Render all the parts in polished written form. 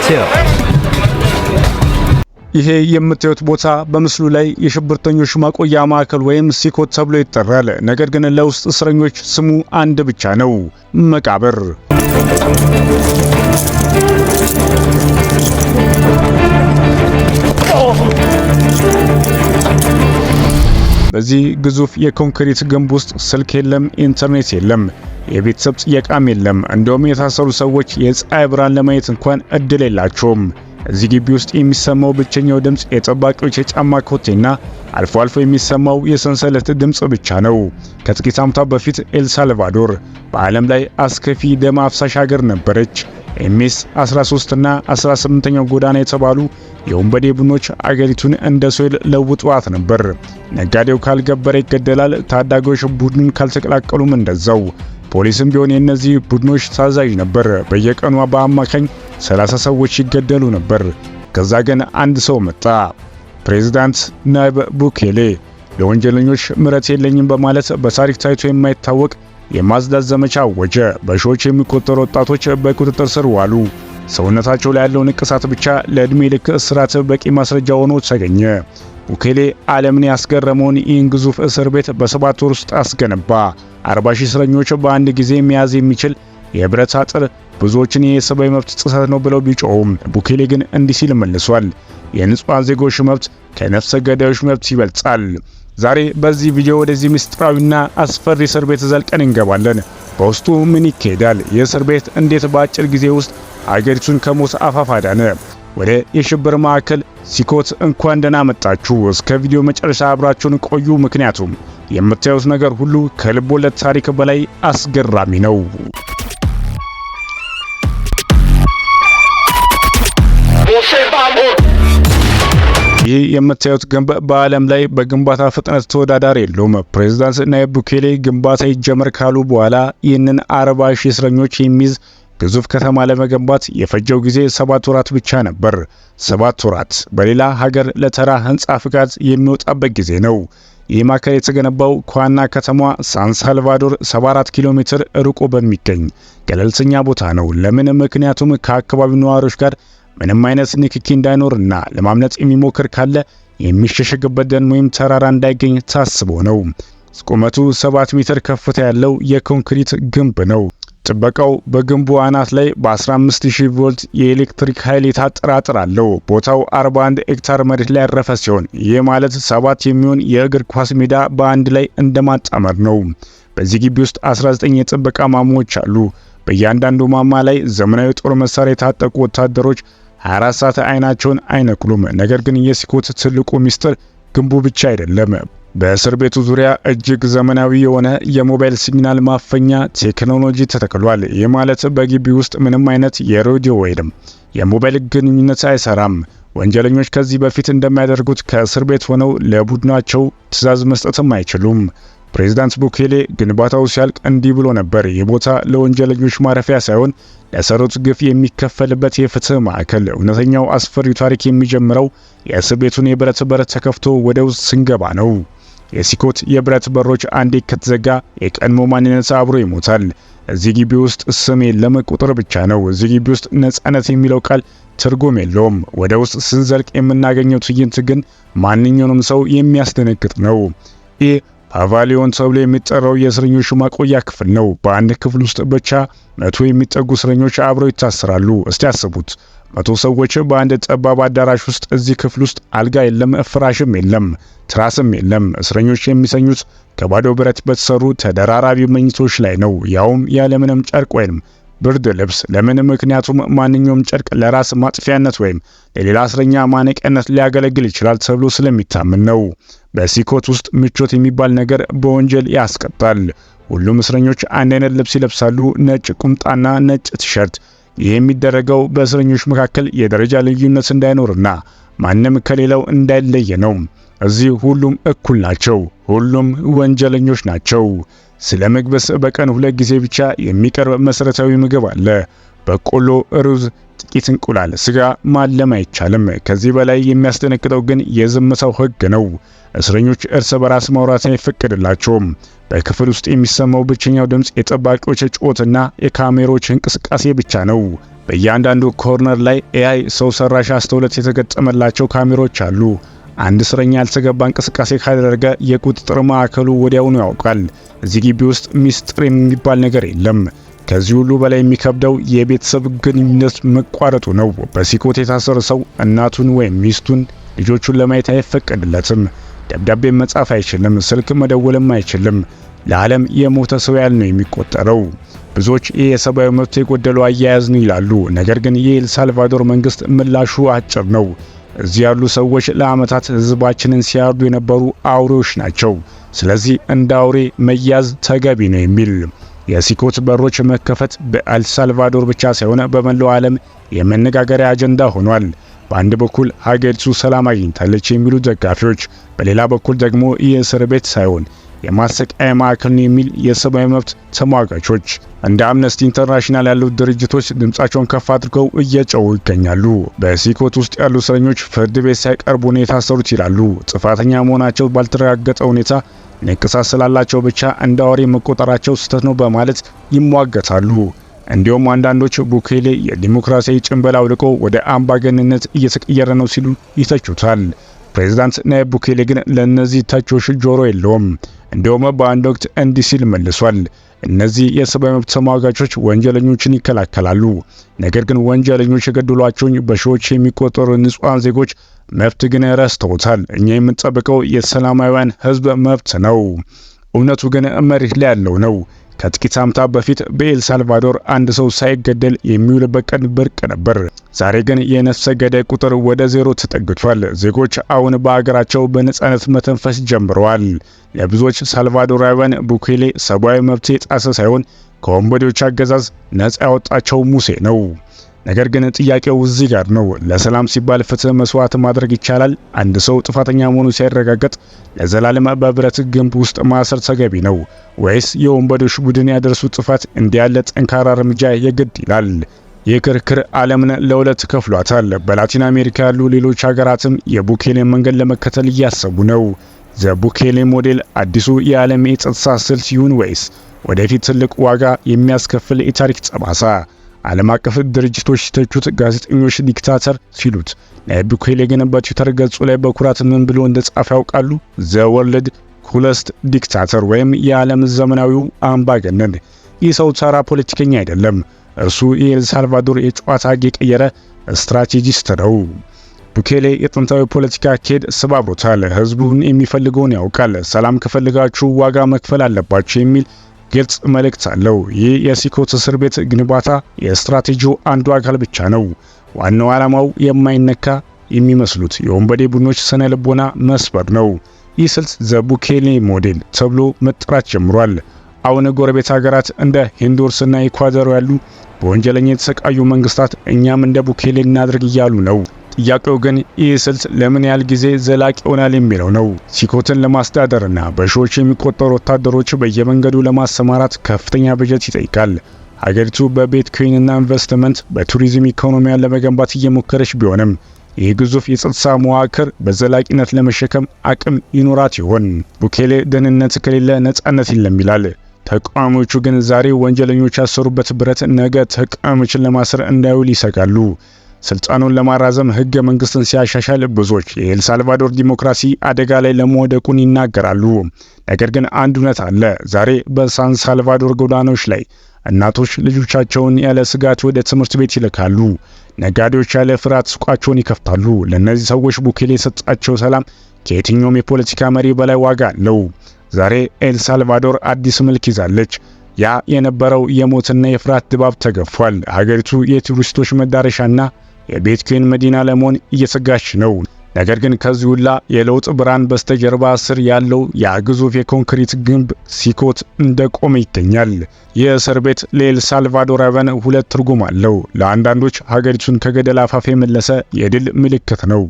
보세요. ይሄ የምታዩት ቦታ በምስሉ ላይ የሽብርተኞች ማቆያ ማዕከል ወይም ሲኮት ተብሎ ይጠራል። ነገር ግን ለውስጥ እስረኞች ስሙ አንድ ብቻ ነው፣ መቃብር። በዚህ ግዙፍ የኮንክሪት ግንብ ውስጥ ስልክ የለም፣ ኢንተርኔት የለም፣ የቤተሰብ ጥየቃም የለም። እንደውም የታሰሩ ሰዎች የፀሐይ ብርሃን ለማየት እንኳን እድል የላቸውም። እዚህ ግቢ ውስጥ የሚሰማው ብቸኛው ድምጽ የጠባቂዎች የጫማ ኮቴና አልፎ አልፎ የሚሰማው የሰንሰለት ድምጽ ብቻ ነው። ከጥቂት ዓመታት በፊት ኤል ሳልቫዶር በዓለም ላይ አስከፊ ደም አፍሳሽ ሀገር ነበረች። ኤምኤስ 13 እና 18ኛው ጎዳና የተባሉ የወንበዴ ቡድኖች አገሪቱን እንደ ሶይል ለውጧት ነበር። ነጋዴው ካልገበረ ይገደላል፣ ታዳጊዎች ቡድኑን ካልተቀላቀሉም እንደዛው። ፖሊስም ቢሆን የእነዚህ ቡድኖች ታዛዥ ነበር። በየቀኑ በአማካኝ 30 ሰዎች ይገደሉ ነበር። ከዛ ግን አንድ ሰው መጣ። ፕሬዝዳንት ናይብ ቡኬሌ ለወንጀለኞች ምሕረት የለኝም በማለት በታሪክ ታይቶ የማይታወቅ የማጽዳት ዘመቻ አወጀ። በሺዎች የሚቆጠሩ ወጣቶች በቁጥጥር ስር ዋሉ። ሰውነታቸው ላይ ያለው ንቅሳት ብቻ ለዕድሜ ልክ እስራት በቂ ማስረጃ ሆኖ ተገኘ። ቡኬሌ ዓለምን ያስገረመውን ይህን ግዙፍ እስር ቤት በ7 ወር ውስጥ አስገነባ። 40 ሺህ እስረኞች በአንድ ጊዜ መያዝ የሚችል የብረት አጥር ብዙዎችን የሰብአዊ መብት ጥሰት ነው ብለው ቢጮሁም ቡኬሌ ግን እንዲህ ሲል መልሷል። የንጹሃን ዜጎች መብት ከነፍሰ ገዳዮች መብት ይበልጣል። ዛሬ በዚህ ቪዲዮ ወደዚህ ምስጢራዊና አስፈሪ እስር ቤት ዘልቀን እንገባለን። በውስጡ ምን ይካሄዳል? የእስር ቤት እንዴት በአጭር ጊዜ ውስጥ አገሪቱን ከሞት አፋፍ አዳነ? ወደ የሽብር ማዕከል ሲኮት እንኳን ደህና መጣችሁ። እስከ ቪዲዮ መጨረሻ አብራችሁን ቆዩ፣ ምክንያቱም የምታዩት ነገር ሁሉ ከልብ ወለድ ታሪክ በላይ አስገራሚ ነው። ይህ የምታዩት ግንብ በዓለም ላይ በግንባታ ፍጥነት ተወዳዳሪ የለውም። ፕሬዝዳንት ናይብ ቡኬሌ ግንባታ ይጀመር ካሉ በኋላ ይህንን 40 ሺህ እስረኞች የሚይዝ ግዙፍ ከተማ ለመገንባት የፈጀው ጊዜ 7 ወራት ብቻ ነበር። 7 ወራት በሌላ ሀገር ለተራ ህንጻ ፍቃድ የሚወጣበት ጊዜ ነው። ይህ ማዕከል የተገነባው ከዋና ከተማዋ ሳን ሳልቫዶር 74 ኪሎ ሜትር ርቆ በሚገኝ ገለልተኛ ቦታ ነው። ለምን? ምክንያቱም ከአካባቢው ነዋሪዎች ጋር ምንም አይነት ንክኪ እንዳይኖርና ለማምለጥ የሚሞክር ካለ የሚሸሸግበት ደን ወይም ተራራ እንዳይገኝ ታስቦ ነው። ቁመቱ 7 ሜትር ከፍታ ያለው የኮንክሪት ግንብ ነው። ጥበቃው በግንቡ አናት ላይ በ15000 ቮልት የኤሌክትሪክ ኃይል የታጠረ አጥር አለው። ቦታው 41 ሄክታር መሬት ላይ ያረፈ ሲሆን ይህ ማለት 7 የሚሆን የእግር ኳስ ሜዳ በአንድ ላይ እንደማጣመር ነው። በዚህ ግቢ ውስጥ 19 የጥበቃ ማማዎች አሉ። በእያንዳንዱ ማማ ላይ ዘመናዊ ጦር መሳሪያ የታጠቁ ወታደሮች 24 ሰዓት አይናቸውን አይነቅሉም። ነገር ግን የሲኮት ትልቁ ሚስጥር ግንቡ ብቻ አይደለም። በእስር ቤቱ ዙሪያ እጅግ ዘመናዊ የሆነ የሞባይል ሲግናል ማፈኛ ቴክኖሎጂ ተተክሏል። ይህ ማለት በግቢ ውስጥ ምንም አይነት የሬዲዮ ወይም የሞባይል ግንኙነት አይሰራም። ወንጀለኞች ከዚህ በፊት እንደሚያደርጉት ከእስር ቤት ሆነው ለቡድናቸው ትዕዛዝ መስጠትም አይችሉም። ፕሬዝዳንት ቡኬሌ ግንባታው ሲያልቅ እንዲህ ብሎ ነበር። ይህ ቦታ ለወንጀለኞች ማረፊያ ሳይሆን ለሰሩት ግፍ የሚከፈልበት የፍትህ ማዕከል። እውነተኛው አስፈሪ ታሪክ የሚጀምረው የእስር ቤቱን የብረት በር ተከፍቶ ወደ ውስጥ ስንገባ ነው። የሲኮት የብረት በሮች አንዴ ከተዘጋ የቀድሞ ማንነት አብሮ ይሞታል። እዚህ ግቢ ውስጥ ስም የለም፣ ቁጥር ብቻ ነው። እዚህ ግቢ ውስጥ ነጻነት የሚለው ቃል ትርጉም የለውም። ወደ ውስጥ ስንዘልቅ የምናገኘው ትዕይንት ግን ማንኛውንም ሰው የሚያስደነግጥ ነው። ይህ ፓቫሊዮን ተብሎ የሚጠራው የእስረኞች ማቆያ ክፍል ነው። በአንድ ክፍል ውስጥ ብቻ 100 የሚጠጉ እስረኞች አብረው ይታሰራሉ። እስቲ ያስቡት፣ 100 ሰዎች በአንድ ጠባብ አዳራሽ ውስጥ። እዚህ ክፍል ውስጥ አልጋ የለም፣ ፍራሽም የለም፣ ትራስም የለም። እስረኞች የሚሰኙት ከባዶ ብረት በተሰሩ ተደራራቢ መኝቶች ላይ ነው፣ ያውም ያለምንም ጨርቅ ወይም ብርድ ልብስ። ለምን? ምክንያቱም ማንኛውም ጨርቅ ለራስ ማጥፊያነት ወይም ለሌላ እስረኛ ማነቂያነት ሊያገለግል ይችላል ተብሎ ስለሚታመን ነው። በሲኮት ውስጥ ምቾት የሚባል ነገር በወንጀል ያስቀጣል። ሁሉም እስረኞች አንድ አይነት ልብስ ይለብሳሉ፣ ነጭ ቁምጣና ነጭ ቲሸርት። ይህ የሚደረገው በእስረኞች መካከል የደረጃ ልዩነት እንዳይኖርና ማንም ከሌላው እንዳይለየ ነው። እዚህ ሁሉም እኩል ናቸው፣ ሁሉም ወንጀለኞች ናቸው። ስለ ምግብስ በቀን 2 ጊዜ ብቻ የሚቀርብ መሰረታዊ ምግብ አለ። በቆሎ፣ ሩዝ፣ ጥቂት እንቁላል ስጋ ማለም አይቻልም። ከዚህ በላይ የሚያስደነግጠው ግን የዝምታው ሕግ ነው። እስረኞች እርስ በራስ ማውራት አይፈቀድላቸውም። በክፍል ውስጥ የሚሰማው ብቸኛው ድምፅ የጠባቂዎች ጩኸትና የካሜሮች እንቅስቃሴ ብቻ ነው። በእያንዳንዱ ኮርነር ላይ ኤአይ ሰው ሰራሽ አስተውሎት የተገጠመላቸው ካሜሮች አሉ። አንድ እስረኛ ያልተገባ እንቅስቃሴ ካደረገ የቁጥጥር ማዕከሉ ወዲያውኑ ያውቃል። እዚህ ግቢ ውስጥ ሚስጥር የሚባል ነገር የለም። ከዚህ ሁሉ በላይ የሚከብደው የቤተሰብ ግንኙነት መቋረጡ ነው። በሲኮት የታሰረ ሰው እናቱን ወይም ሚስቱን፣ ልጆቹን ለማየት አይፈቀድለትም። ደብዳቤ መጻፍ አይችልም። ስልክ መደወልም አይችልም። ለዓለም የሞተ ሰው ያህል ነው የሚቆጠረው። ብዙዎች ይህ የሰብአዊ መብት የጎደለው አያያዝ ነው ይላሉ። ነገር ግን የኤል ሳልቫዶር መንግስት ምላሹ አጭር ነው። እዚህ ያሉ ሰዎች ለዓመታት ህዝባችንን ሲያርዱ የነበሩ አውሬዎች ናቸው። ስለዚህ እንደ አውሬ መያዝ ተገቢ ነው የሚል የሲኮት በሮች መከፈት በኤል ሳልቫዶር ብቻ ሳይሆን በመላው ዓለም የመነጋገሪያ አጀንዳ ሆኗል። በአንድ በኩል ሀገሪቱ ሰላም አግኝታለች የሚሉ ደጋፊዎች፣ በሌላ በኩል ደግሞ የእስር ቤት ሳይሆን የማሰቃያ ማዕከል ነው የሚል የሰብአዊ መብት ተሟጋቾች። እንደ አምነስቲ ኢንተርናሽናል ያሉ ድርጅቶች ድምጻቸውን ከፍ አድርገው እየጮሁ ይገኛሉ። በሲኮት ውስጥ ያሉ እስረኞች ፍርድ ቤት ሳይቀርቡ ነው የታሰሩት ይላሉ። ጥፋተኛ መሆናቸው ባልተረጋገጠ ሁኔታ ንቅሳት ስላላቸው ብቻ እንደ አውሬ መቆጠራቸው ስህተት ነው በማለት ይሟገታሉ። እንዲሁም አንዳንዶች ቡኬሌ የዲሞክራሲያዊ ጭንብል አውልቆ ወደ አምባገነንነት እየተቀየረ ነው ሲሉ ይተቹታል። ፕሬዝዳንት ናይብ ቡኬሌ ግን ለነዚህ ተቾች ጆሮ የለውም። እንዲሁም በአንድ ወቅት እንዲህ ሲል መልሷል። እነዚህ የሰብአዊ መብት ተሟጋቾች ወንጀለኞችን ይከላከላሉ፣ ነገር ግን ወንጀለኞች የገደሏቸውን በሺዎች የሚቆጠሩ ንጹሃን ዜጎች መብት ግን ረስተውታል። እኛ የምንጠብቀው የሰላማዊያን ህዝብ መብት ነው። እውነቱ ግን መሬት ላይ ያለው ነው። ከጥቂት ዓመታት በፊት በኤል ሳልቫዶር አንድ ሰው ሳይገደል የሚውልበት ቀን ብርቅ ነበር። ዛሬ ግን የነፍሰ ገዳይ ቁጥር ወደ ዜሮ ተጠግቷል። ዜጎች አሁን በአገራቸው በነጻነት መተንፈስ ጀምረዋል። ለብዙዎች ሳልቫዶራውያን ቡኬሌ ሰብአዊ መብት የጣሰ ሳይሆን ከወንበዴዎች አገዛዝ ነጻ ያወጣቸው ሙሴ ነው። ነገር ግን ጥያቄው እዚህ ጋር ነው። ለሰላም ሲባል ፍትህ መስዋዕት ማድረግ ይቻላል? አንድ ሰው ጥፋተኛ መሆኑ ሲያረጋግጥ ለዘላለም በብረት ግንብ ውስጥ ማሰር ተገቢ ነው ወይስ የወንበዴዎች ቡድን ያደረሱ ጥፋት እንዲህ ያለ ጠንካራ እርምጃ የግድ ይላል? ይህ ክርክር ዓለምን ለሁለት ከፍሏታል። በላቲን አሜሪካ ያሉ ሌሎች ሀገራትም የቡኬሌን መንገድ ለመከተል እያሰቡ ነው። ዘቡኬሌ ሞዴል አዲሱ የዓለም የጸጥታ ስልት ይሁን ወይስ ወደፊት ትልቅ ዋጋ የሚያስከፍል የታሪክ ጠባሳ? ዓለም አቀፍ ድርጅቶች ሲተቹት፣ ጋዜጠኞች ዲክታተር ሲሉት፣ ናይብ ቡኬሌ ግን በትዊተር ገጹ ላይ በኩራት ምን ብሎ እንደጻፈ ያውቃሉ? ዘ ወርልድ ኩለስት ዲክታተር ወይም የዓለም ዘመናዊው አምባገነን። ይህ ሰው ተራ ፖለቲከኛ አይደለም። እርሱ የኤል ሳልቫዶር የጨዋታ ሕግ የቀየረ ስትራቴጂስት ነው። ቡኬሌ የጥንታዊ ፖለቲካ አካሄድ ሰባብሮታል። ህዝቡን የሚፈልገውን ያውቃል። ሰላም ከፈልጋችሁ ዋጋ መክፈል አለባችሁ የሚል ግልጽ መልእክት አለው። ይህ የሲኮት እስር ቤት ግንባታ የስትራቴጂው አንዱ አካል ብቻ ነው። ዋናው ዓላማው የማይነካ የሚመስሉት የወንበዴ ቡድኖች ስነ ልቦና መስበር ነው። ይህ ስልት ዘቡኬሌ ሞዴል ተብሎ መጠራት ጀምሯል። አሁን ጎረቤት ሀገራት እንደ ሆንዱራስና ኢኳዶር ያሉ በወንጀለኛ የተሰቃዩ መንግስታት እኛም እንደ ቡኬሌ እናድርግ እያሉ ነው። ጥያቄው ግን ይህ ስልት ለምን ያህል ጊዜ ዘላቂ ይሆናል የሚለው ነው። ሲኮትን ለማስተዳደርና በሺዎች የሚቆጠሩ ወታደሮች በየመንገዱ ለማሰማራት ከፍተኛ በጀት ይጠይቃል። ሀገሪቱ በቢትኮይንና ኢንቨስትመንት በቱሪዝም ኢኮኖሚያን ለመገንባት እየሞከረች ቢሆንም ይህ ግዙፍ የጸጥታ መዋቅር በዘላቂነት ለመሸከም አቅም ይኖራት ይሆን? ቡኬሌ ደህንነት ከሌለ ነጻነት የለም ይላል። ተቃዋሚዎቹ ግን ዛሬ ወንጀለኞች ያሰሩበት ብረት ነገ ተቃዋሚዎችን ለማሰር እንዳይውል ይሰጋሉ። ስልጣኑን ለማራዘም ህገ መንግስትን ሲያሻሻል ብዙዎች የኤል ሳልቫዶር ዲሞክራሲ አደጋ ላይ ለመውደቁን ይናገራሉ። ነገር ግን አንድ እውነት አለ። ዛሬ በሳን ሳልቫዶር ጎዳናዎች ላይ እናቶች ልጆቻቸውን ያለ ስጋት ወደ ትምህርት ቤት ይልካሉ። ነጋዴዎች ያለ ፍርሃት ሱቃቸውን ይከፍታሉ። ለእነዚህ ሰዎች ቡኬሌ የሰጣቸው ሰላም ከየትኛውም የፖለቲካ መሪ በላይ ዋጋ አለው። ዛሬ ኤል ሳልቫዶር አዲስ መልክ ይዛለች። ያ የነበረው የሞትና የፍርሃት ድባብ ተገፏል። ሀገሪቱ የቱሪስቶች መዳረሻና የቢትኮይን መዲና ለመሆን እየሰጋች ነው። ነገር ግን ከዚህ ሁላ የለውጥ ብርሃን በስተጀርባ ስር ያለው ያ ግዙፍ የኮንክሪት ግንብ ሲኮት እንደቆመ ይገኛል። የእስር ቤት ለኤል ሳልቫዶራውያን ሁለት ትርጉም አለው። ለአንዳንዶች ሀገሪቱን ከገደል አፋፍ የመለሰ የድል ምልክት ነው።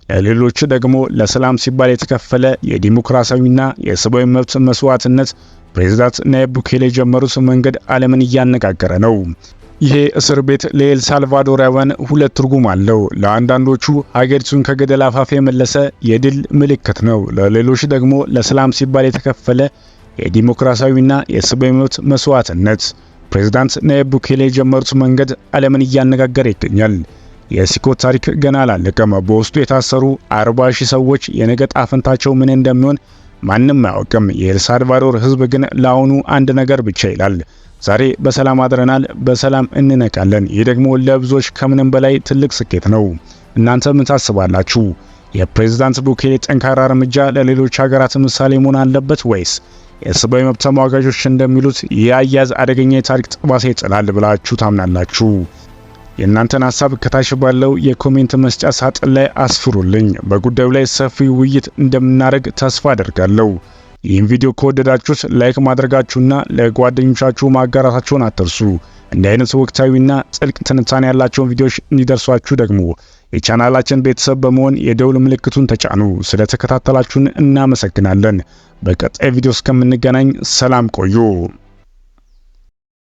ለሌሎች ደግሞ ለሰላም ሲባል የተከፈለ የዲሞክራሲያዊና የሰብአዊ መብት መስዋዕትነት። ፕሬዝዳንት ናይብ ቡኬሌ የጀመሩት መንገድ ዓለምን እያነጋገረ ነው። ይሄ እስር ቤት ለኤል ሳልቫዶራውያን ሁለት ትርጉም አለው። ለአንዳንዶቹ ሀገሪቱን ከገደል አፋፍ የመለሰ የድል ምልክት ነው። ለሌሎች ደግሞ ለሰላም ሲባል የተከፈለ የዲሞክራሲያዊና የሰብአዊ መብት መስዋዕትነት። ፕሬዝዳንት ናይብ ቡኬሌ የጀመሩት መንገድ ዓለምን እያነጋገረ ይገኛል። የሲኮት ታሪክ ገና አላለቀም። በውስጡ የታሰሩ 40,000 ሰዎች የነገ ዕጣ ፈንታቸው ምን እንደሚሆን ማንም አያውቅም። የኤል ሳልቫዶር ሕዝብ ግን ለአሁኑ አንድ ነገር ብቻ ይላል። ዛሬ በሰላም አድረናል፣ በሰላም እንነቃለን። ይህ ደግሞ ለብዙዎች ከምንም በላይ ትልቅ ስኬት ነው። እናንተ ምን ታስባላችሁ? የፕሬዝዳንት ቡኬሌ ጠንካራ እርምጃ ለሌሎች ሀገራት ምሳሌ መሆን አለበት ወይስ የሰብአዊ መብት ተሟጋቾች እንደሚሉት ይህ አያያዝ አደገኛ የታሪክ ጠባሳ ይጥላል ብላችሁ ታምናላችሁ? የእናንተን ሀሳብ ከታች ባለው የኮሜንት መስጫ ሳጥን ላይ አስፍሩልኝ። በጉዳዩ ላይ ሰፊ ውይይት እንደምናደርግ ተስፋ አደርጋለሁ። ይህን ቪዲዮ ከወደዳችሁት ላይክ ማድረጋችሁና ለጓደኞቻችሁ ማጋራታችሁን አትርሱ። እንዲህ አይነት ወቅታዊና ጥልቅ ትንታኔ ያላቸውን ቪዲዮዎች እንዲደርሷችሁ ደግሞ የቻናላችን ቤተሰብ በመሆን የደውል ምልክቱን ተጫኑ። ስለተከታተላችሁን እናመሰግናለን። በቀጣይ ቪዲዮ እስከምንገናኝ ሰላም ቆዩ።